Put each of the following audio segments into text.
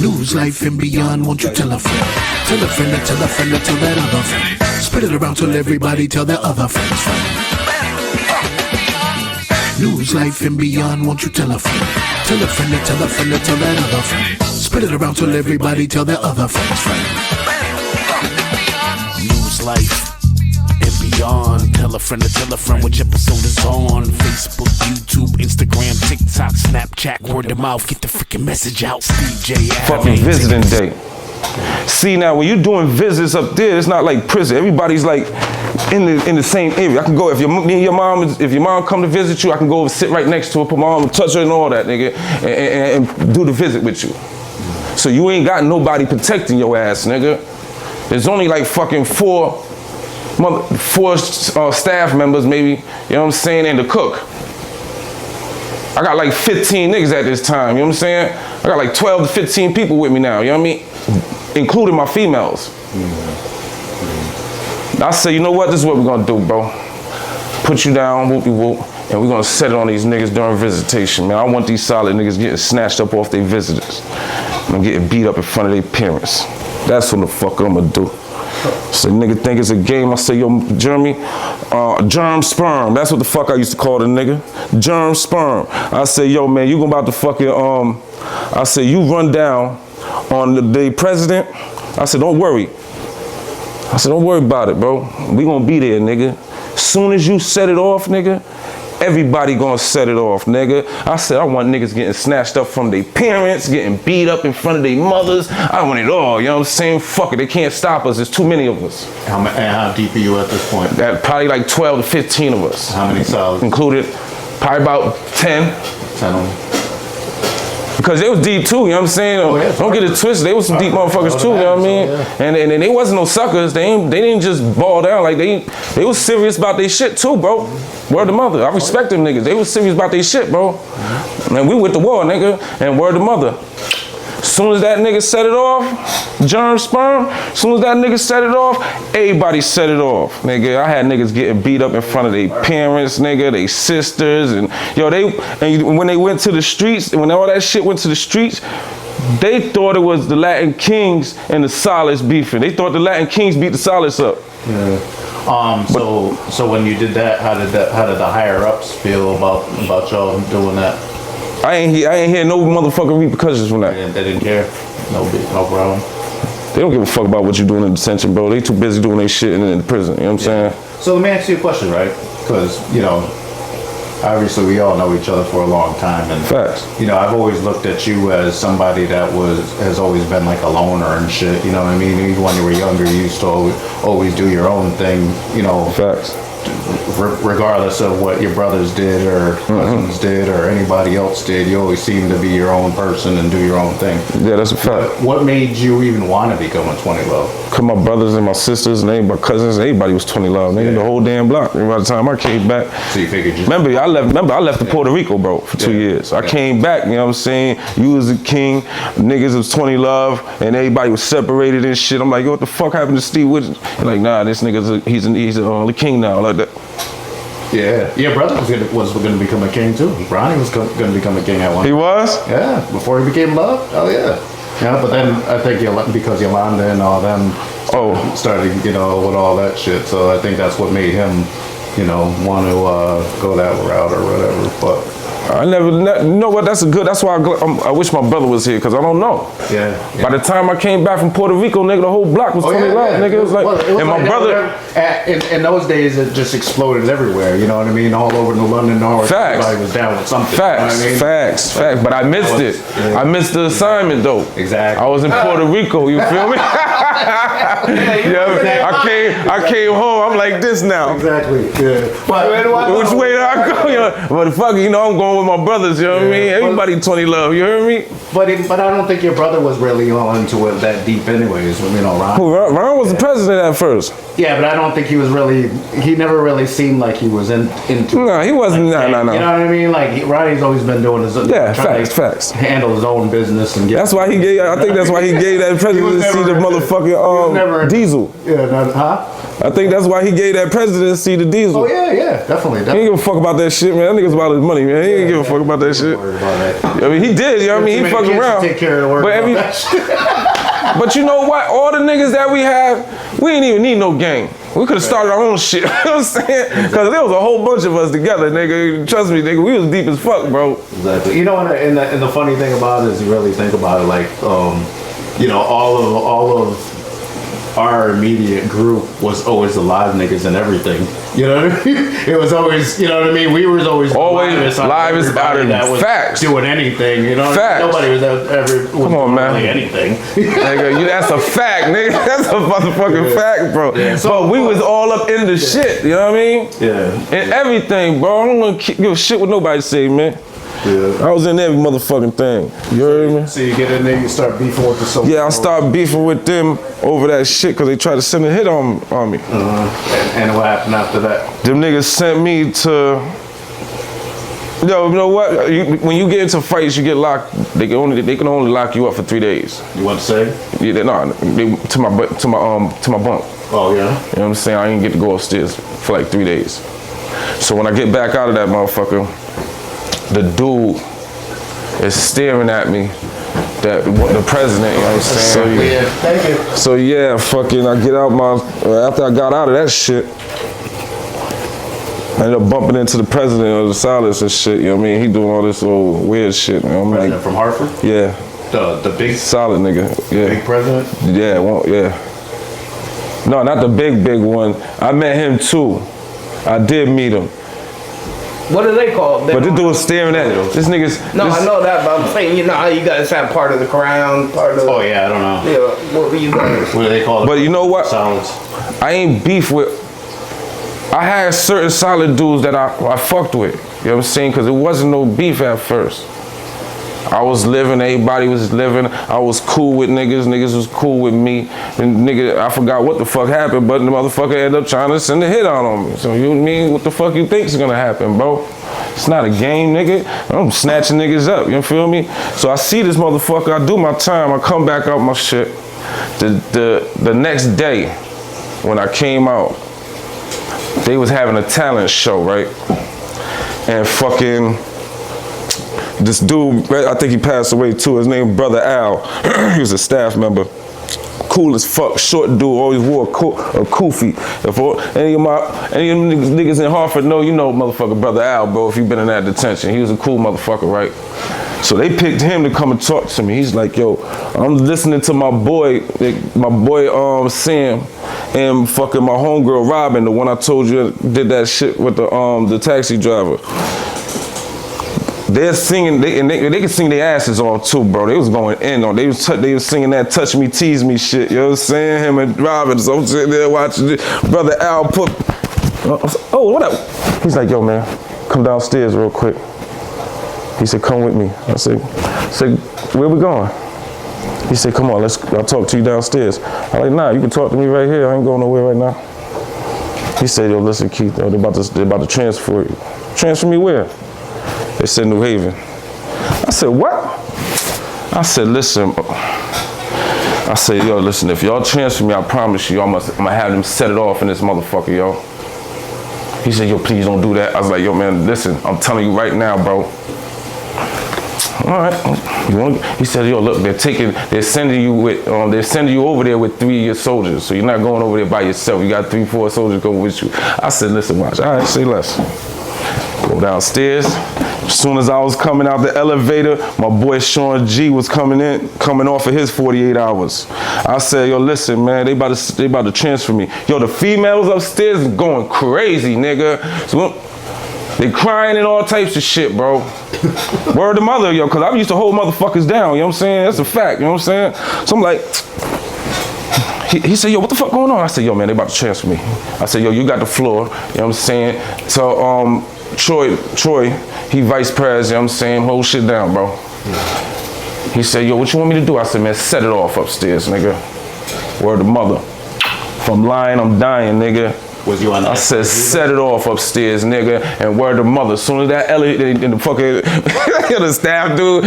News, life, and beyond, won't you tell a friend? Tell a friend to tell a friend to tell that other friend. Spread it around till everybody tell their other friends. News, life, and beyond, won't you tell a friend? Tell a friend to tell a friend to tell that other friend. Spread it around till everybody tell their other friends. News, life, and beyond. Tell a friend to tell a friend which episode is on. Facebook, YouTube, Instagram, TikTok, Snapchat, word of mouth. Get the freaking message out. DJ fucking visiting day. See, now when you're doing visits up there, it's not like prison. Everybody's like in the same area. I can go if your mom come to visit you, I can go and sit right next to her, put my arm, touch her and all that, nigga, and do the visit with you. So you ain't got nobody protecting your ass, nigga. There's only like fucking four staff members, maybe, you know what I'm saying, and the cook. I got like 15 niggas at this time, you know what I'm saying? I got like 12 to 15 people with me now, you know what I mean? Including my females. I say, you know what, this is what we're gonna do, bro. Put you down, whoopie-whoop, and we're gonna set it on these niggas during visitation, man. I want these solid niggas getting snatched up off their visitors. I'm getting beat up in front of their parents. That's what the fuck I'm gonna do. So nigga think it's a game. I say, yo, Jeremy, germ sperm. That's what the fuck I used to call the nigga. Germ sperm. I say, yo, man, you about to fucking, I say, you run down on the president. I said, don't worry. I said, don't worry about it, bro. We gonna be there, nigga. Soon as you set it off, nigga, everybody gonna set it off, nigga. I said, I want niggas getting snatched up from their parents, getting beat up in front of their mothers. I want it all, you know what I'm saying? Fuck it, they can't stop us. There's too many of us. How deep are you at this point? Probably like 12 to 15 of us. How many solids? Included, probably about 10. 10 only. Because they was deep too, you know what I'm saying? Oh, yeah, don't get it twisted. They was some deep motherfuckers too, you know what I mean? And they wasn't no suckers. They didn't just ball down. Like they was serious about their shit too, bro. Word to mother. I respect them niggas. They was serious about their shit, bro. And we with the war, nigga. And word to mother. Soon as that nigga set it off, germ sperm, soon as that nigga set it off, everybody set it off, nigga. I had niggas getting beat up in front of their parents, nigga, their sisters, and yo, when they went to the streets, when all that shit went to the streets, they thought it was the Latin Kings and the Solids beefing. They thought the Latin Kings beat the Solids up. Yeah. So when you did that, how did the higher ups feel about y'all doing that? I ain't hear no motherfucking repercussions from that. They didn't care? No problem? They don't give a fuck about what you doing in detention, bro. They too busy doing their shit in the prison, you know what I'm saying? So let me ask you a question, right? Because, you know, obviously we all know each other for a long time. And, facts. You know, I've always looked at you as somebody that has always been like a loner and shit, you know what I mean? Even when you were younger, you used to always do your own thing, you know. Facts. Regardless of what your brothers did or cousins did or anybody else did, you always seem to be your own person and do your own thing. Yeah, that's a fact. What made you even want to become a 20 Love? Cause my brothers and my sisters and my cousins, everybody was 20 Love. Nigga, the whole damn block. And by the time I came back, so you figured you remember I left to Puerto Rico, bro, for 2 years. I came back, you know what I'm saying? You was the king, niggas was 20 Love, and everybody was separated and shit. I'm like, yo, what the fuck happened to Steve Wood? Like, nah, this nigga's he's the king now, like that. Yeah, your brother was gonna become a king too. Ronnie was gonna become a king at one. He was? Yeah, before he became Love. Oh yeah. Yeah, but then I think because Yolanda and all them started, you know, with all that shit. So I think that's what made him, you know, want to go that route or whatever. But I never, you know what, that's why I wish my brother was here, because I don't know. Yeah. By the time I came back from Puerto Rico, nigga, the whole block was 20 Love, nigga. It was like, and my brother. In those days, it just exploded everywhere, you know what I mean? All over New London, everybody was down with something. Facts, you know what I mean? facts. But I missed it. Yeah. I missed the assignment, though. Exactly. I was in Puerto Rico, you feel me? I came home, I'm like this now. Exactly, yeah. Which way did I go? You know, motherfucker, you know, I'm going with my brothers, you know what I mean? Everybody 20 Love, you heard me? But I don't think your brother was really all into it that deep anyways, you know, Ron. Ron was the president at first. Yeah, but I don't think he was really, he never really seemed like he was into it. No, he wasn't, no. You know what I mean? Like, Ronnie's always been doing his own, facts. Handle his own business and get. That's why he gave, I think that's why he gave that presidency to motherfucking Diesel. Yeah, huh? I think that's why he gave that presidency to Diesel. Oh yeah, definitely. He ain't give a fuck about that shit, man. That nigga's about his money, man. He ain't give a fuck about that shit. I mean, he did, you know what I mean? He fucking around. Take care of the work about that shit. But you know what? All the niggas that we have, we ain't even need no gang. We could have started our own shit. You know what I'm saying? Because there was a whole bunch of us together, nigga. Trust me, nigga, we was deep as fuck, bro. Exactly. You know, and the funny thing about it is you really think about it, like, you know, all of our immediate group was always the live niggas and everything. You know what I mean? It was always, you know what I mean? We was always live is out of that was facts. Doing anything, you know? Facts. Nobody was ever Come on, man. really anything. Nigga, that's a fact, nigga. That's a motherfucking fact, bro. Yeah. So, but we was all up in the shit, you know what I mean? Yeah. And everything, bro. I don't want to give a shit what nobody say, man. Yeah. I was in every motherfucking thing. You heard me? So you get in there, you start beefing with the soldiers. Yeah, I started beefing with them over that shit because they tried to send a hit on me. And what happened after that? Them niggas sent me to. Yo, you know what? When you get into fights, you get locked. They can only lock you up for 3 days. You want to say? Yeah, to my bunk. Oh yeah. You know what I'm saying? I didn't get to go upstairs for like 3 days. So when I get back out of that motherfucker, the dude is staring at me, the president, you know what I'm saying? So yeah, fucking, I get out after I got out of that shit, I ended up bumping into the president of the Silence and shit, you know what I mean? He doing all this old weird shit, man. I'm president from Hartford? Yeah. The big? Solid nigga, yeah. Big president? Yeah, No, not the big one. I met him too. I did meet him. What are they called? But this dude was staring at it. This nigga's. No, I know that, but I'm saying, you know how you guys have part of the crown, part of. Oh yeah, I don't know. Yeah, what were you guys? What do they call it? But you know what? Silence. I ain't beef with. I had certain solid dudes that I fucked with. You know what I'm saying? Because it wasn't no beef at first. I was living, everybody was living. I was cool with niggas. Niggas was cool with me. And nigga, I forgot what the fuck happened, but the motherfucker ended up trying to send a hit out on me. So you mean, what the fuck you think is gonna happen, bro? It's not a game, nigga. I'm snatching niggas up, you feel me? So I see this motherfucker, I do my time, I come back out my shit. The next day, when I came out, they was having a talent show, right? And fucking, this dude, I think he passed away too, his name Brother Al. He was a staff member. Cool as fuck, short dude, always wore a kufi. If any of them niggas in Hartford know, you know motherfucker Brother Al, bro, if you been in that detention. He was a cool motherfucker, right? So they picked him to come and talk to me. He's like, yo, I'm listening to my boy Sam and fucking my homegirl Robin, the one I told you did that shit with the taxi driver. They're singing, they can sing their asses off too, bro. They was going in on, they was singing that touch me, tease me shit, you know what I'm saying? Him and Robin, so I'm sitting there watching it. Brother Al put, oh, what up? He's like, yo, man, come downstairs real quick. He said, come with me. I said, where we going? He said, come on, I'll talk to you downstairs. I'm like, nah, you can talk to me right here. I ain't going nowhere right now. He said, yo, listen, Keith, they're about to transfer you. Transfer me where? They said New Haven. I said, what? I said, listen. I said, yo, listen, if y'all transfer me, I promise you, I'm gonna have them set it off in this motherfucker, yo. He said, yo, please don't do that. I was like, yo, man, listen, I'm telling you right now, bro. All right. He said, yo, look, they're sending you over there with 3 of your soldiers. So you're not going over there by yourself. You got 3, 4 soldiers going with you. I said, listen, watch. All right, say less. Go downstairs. As soon as I was coming out the elevator, my boy Sean G was coming off of his 48 hours. I said, yo, listen, man, they about to transfer me. Yo, the females upstairs is going crazy, nigga. So they crying and all types of shit, bro. Word to mother, yo, because I used to hold motherfuckers down, you know what I'm saying? That's a fact, you know what I'm saying? So I'm like, he said, yo, what the fuck going on? I said, yo, man, they about to transfer me. I said, yo, you got the floor, you know what I'm saying? So, Troy, he vice president, you know what I'm saying? Hold shit down, bro. He said, yo, what you want me to do? I said, man, set it off upstairs, nigga. Word to mother. If I'm lying, I'm dying, nigga. Was you on that? I said, set it off upstairs, nigga, and word to mother. As soon as that elevator in the fucking, the staff dude,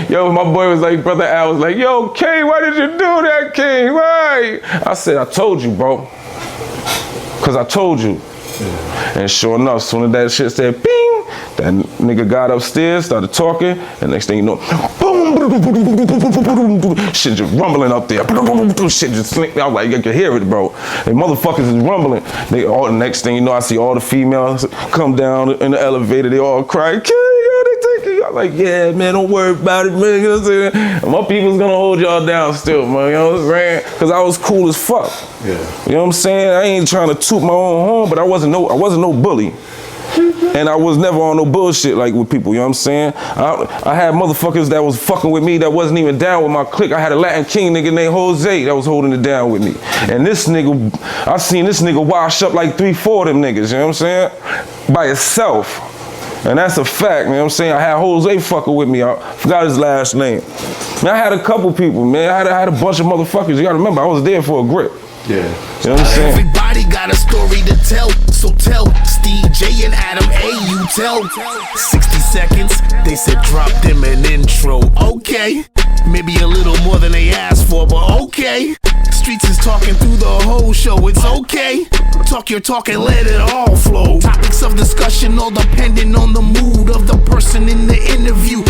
yo, my boy was like, Brother Al was like, yo, Kaine, why did you do that, Kaine? Why? I said, I told you, bro. Cause I told you. And sure enough, soon as that shit said bing, that nigga got upstairs, started talking, and next thing you know, boom, shit just rumbling up there. Shit just slinked. I was like, I could hear it, bro. And motherfuckers is rumbling. They all, the next thing you know, I see all the females come down in the elevator, they all cry, I'm like, yeah, man, don't worry about it, man. You know what I'm saying? My people's gonna hold y'all down still, man. You know what I'm saying? Cause I was cool as fuck. Yeah. You know what I'm saying? I ain't trying to toot my own horn, but I wasn't no bully. And I was never on no bullshit like with people, you know what I'm saying? I had motherfuckers that was fucking with me that wasn't even down with my clique. I had a Latin King nigga named Jose that was holding it down with me. And this nigga, I seen this nigga wash up like 3-4 of them niggas, you know what I'm saying? By itself. And that's a fact, you know what I'm saying? I had Jose fucking with me. I forgot his last name. Man, I had a couple people, man. I had a bunch of motherfuckers. You gotta remember, I was there for a grip. Yeah. You know what I'm saying? Everybody got a story to tell, so tell Steve J and Adam A. You tell 60 seconds. They said drop them an intro. Okay, maybe a little more than they asked for, but okay. Streets is talking through the whole show. It's okay. Talk your talk and let it all flow. Topics of discussion all depending on the mood of the person in the interview.